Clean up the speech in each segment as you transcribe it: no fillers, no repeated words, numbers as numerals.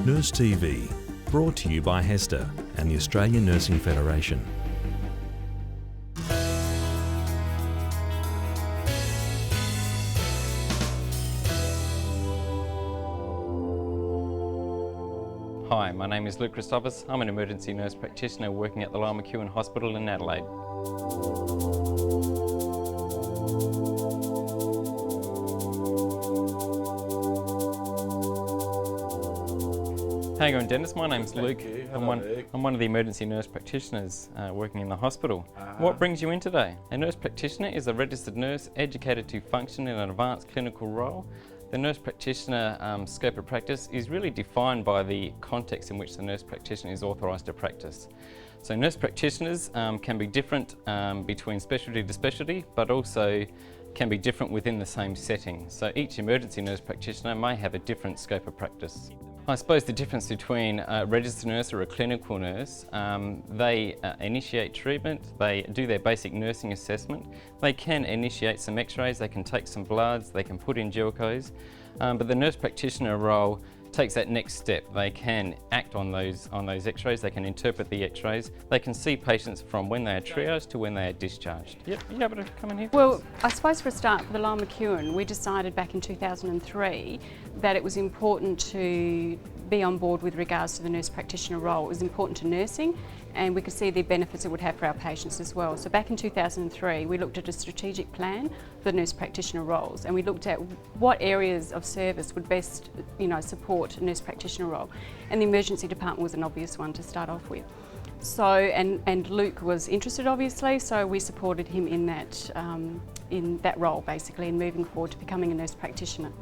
Nurse TV, brought to you by HESTA and the Australian Nursing Federation. Hi, my name is Luke Christophers. I'm an emergency nurse practitioner working at the Lyell McEwin Hospital in Adelaide. How you going, Dennis? My name's Luke. I'm one of the emergency nurse practitioners working in the hospital. What brings you in today? A nurse practitioner is a registered nurse educated to function in an advanced clinical role. The nurse practitioner scope of practice is really defined by the context in which the nurse practitioner is authorised to practice. So nurse practitioners can be different between specialty to specialty, but also can be different within the same setting. So each emergency nurse practitioner may have a different scope of practice. I suppose the difference between a registered nurse or a clinical nurse, they initiate treatment, they do their basic nursing assessment, they can initiate some x-rays, they can take some bloods, they can put in gelcos, but the nurse practitioner role takes that next step. They can act on those x-rays, they can interpret the x-rays, they can see patients from when they are triaged to when they are discharged. Yep, you able to come in here? Well, I suppose for a start, for the Lyell McEwin, we decided back in 2003 that it was important to be on board with regards to the nurse practitioner role. It was important to nursing, and we could see the benefits it would have for our patients as well. So back in 2003, we looked at a strategic plan for the nurse practitioner roles, and we looked at what areas of service would best, support a nurse practitioner role. And the emergency department was an obvious one to start off with. So, and Luke was interested, obviously, so we supported him in that role, basically, and moving forward to becoming a nurse practitioner.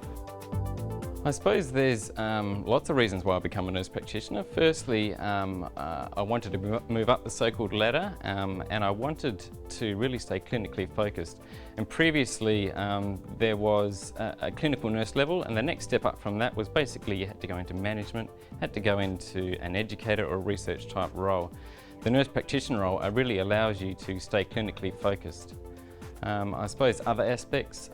I suppose there's lots of reasons why I become a nurse practitioner. Firstly, I wanted to move up the so-called ladder, and I wanted to really stay clinically focused. And previously there was a clinical nurse level, and the next step up from that was basically you had to go into management, had to go into an educator or research type role. The nurse practitioner role really allows you to stay clinically focused. I suppose other aspects,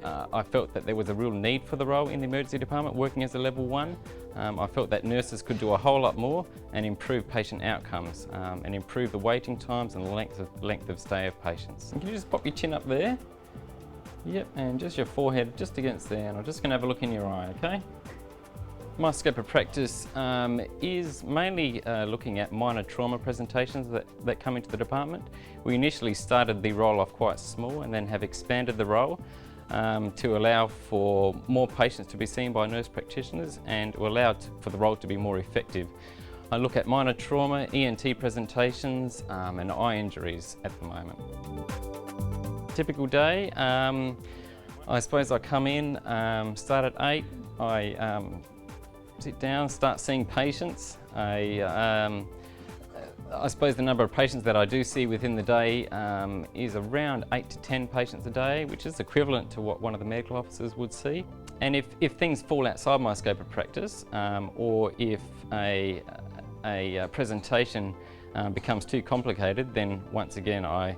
I felt that there was a real need for the role in the emergency department working as a level 1. I felt that nurses could do a whole lot more and improve patient outcomes and improve the waiting times and the length of stay of patients. And can you just pop your chin up there? Yep, and just your forehead just against there, and I'm just going to have a look in your eye, okay? My scope of practice is mainly looking at minor trauma presentations that come into the department. We initially started the role off quite small and then have expanded the role to allow for more patients to be seen by nurse practitioners and to allow for the role to be more effective. I look at minor trauma, ENT presentations and eye injuries at the moment. Typical day, I suppose I come in, start at 8, I sit down, start seeing patients. I suppose the number of patients that I do see within the day is around 8 to 10 patients a day, which is equivalent to what one of the medical officers would see. And if things fall outside my scope of practice, or if a presentation becomes too complicated, then once again I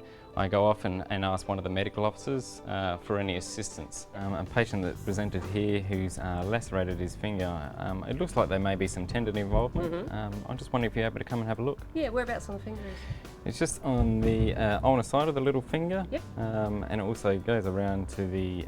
go off and ask one of the medical officers for any assistance. A patient that presented here who's lacerated his finger, it looks like there may be some tendon involvement. I'm just wondering if you're able to come and have a look. Yeah, whereabouts on the finger is it? It's just on the ulnar side of the little finger, yep. And it also goes around to the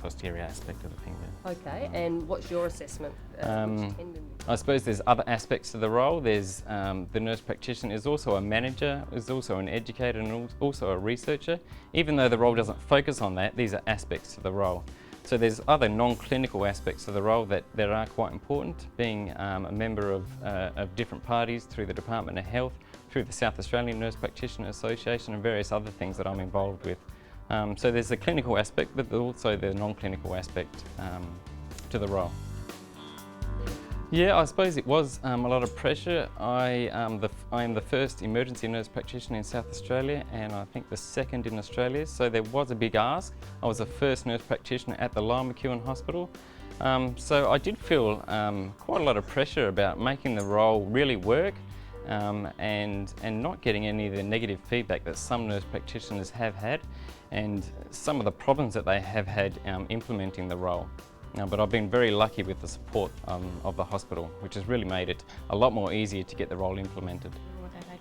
posterior aspect of the finger. Okay, and what's your assessment? Which tendon? I suppose there's other aspects to the role. There's the nurse practitioner is also a manager, is also an educator and also a researcher. Even though the role doesn't focus on that, these are aspects to the role. So there's other non-clinical aspects of the role that are quite important, being a member of different parties through the Department of Health, through the South Australian Nurse Practitioner Association and various other things that I'm involved with. So there's the clinical aspect, but also the non-clinical aspect to the role. Yeah, I suppose it was a lot of pressure. I am the first emergency nurse practitioner in South Australia, and I think the second in Australia, so there was a big ask. I was the first nurse practitioner at the Lyell McEwin Hospital, so I did feel quite a lot of pressure about making the role really work and not getting any of the negative feedback that some nurse practitioners have had and some of the problems that they have had implementing the role. But I've been very lucky with the support of the hospital, which has really made it a lot more easier to get the role implemented.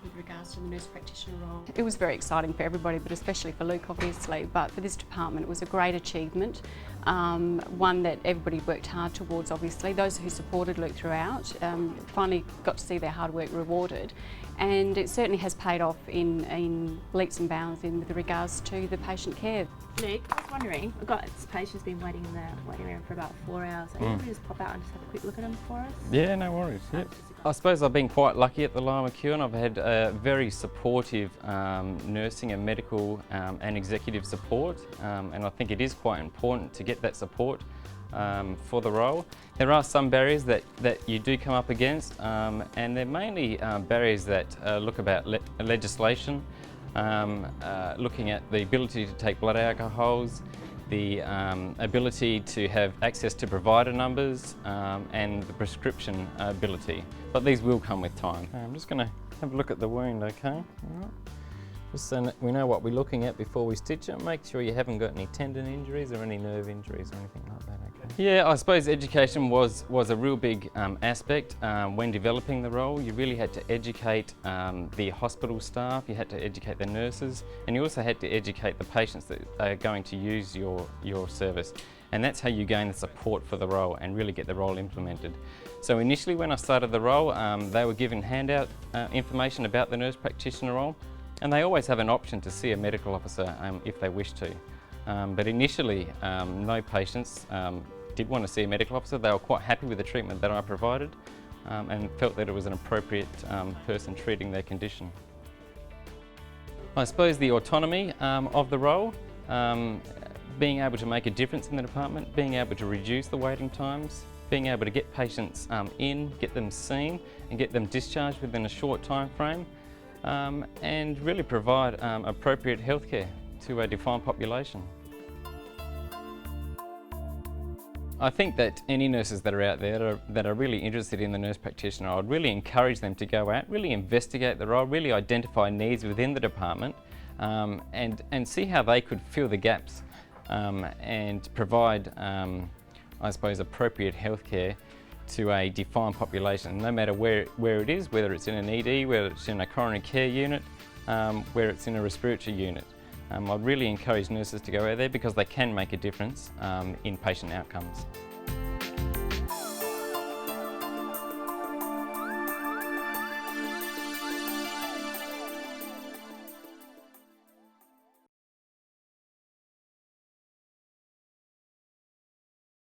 With regards to the nurse practitioner role. It was very exciting for everybody, but especially for Luke obviously, but for this department it was a great achievement, one that everybody worked hard towards obviously. Those who supported Luke throughout finally got to see their hard work rewarded, and it certainly has paid off in leaps and bounds with regards to the patient care. Luke, I was wondering, we've got this patient's been waiting in the waiting room for about 4 hours. Are you able to just pop out and just have a quick look at him for us? Yeah, no worries. Yep. I suppose I've been quite lucky at the Lyell McEwin. I've had very supportive nursing and medical and executive support, and I think it is quite important to get that support for the role. There are some barriers that you do come up against, and they're mainly barriers that look about legislation, looking at the ability to take blood alcohols, the ability to have access to provider numbers, and the prescription ability. But these will come with time. I'm just going to have a look at the wound, okay? All right. Just so that we know what we're looking at before we stitch it. Make sure you haven't got any tendon injuries or any nerve injuries or anything like that, okay? Yeah, I suppose education was a real big aspect when developing the role. You really had to educate the hospital staff, you had to educate the nurses, and you also had to educate the patients that are going to use your service. And that's how you gain the support for the role and really get the role implemented. So initially when I started the role, they were given handout information about the nurse practitioner role, and they always have an option to see a medical officer if they wish to. But initially, no patients did want to see a medical officer. They were quite happy with the treatment that I provided and felt that it was an appropriate person treating their condition. I suppose the autonomy of the role, being able to make a difference in the department, being able to reduce the waiting times, being able to get patients in, get them seen and get them discharged within a short time frame, and really provide appropriate healthcare to a defined population. I think that any nurses that are out there that are really interested in the nurse practitioner, I would really encourage them to go out, really investigate the role, really identify needs within the department, and see how they could fill the gaps and provide, I suppose, appropriate healthcare to a defined population, no matter where it is, whether it's in an ED, whether it's in a coronary care unit, where it's in a respiratory unit. I'd really encourage nurses to go out there because they can make a difference in patient outcomes.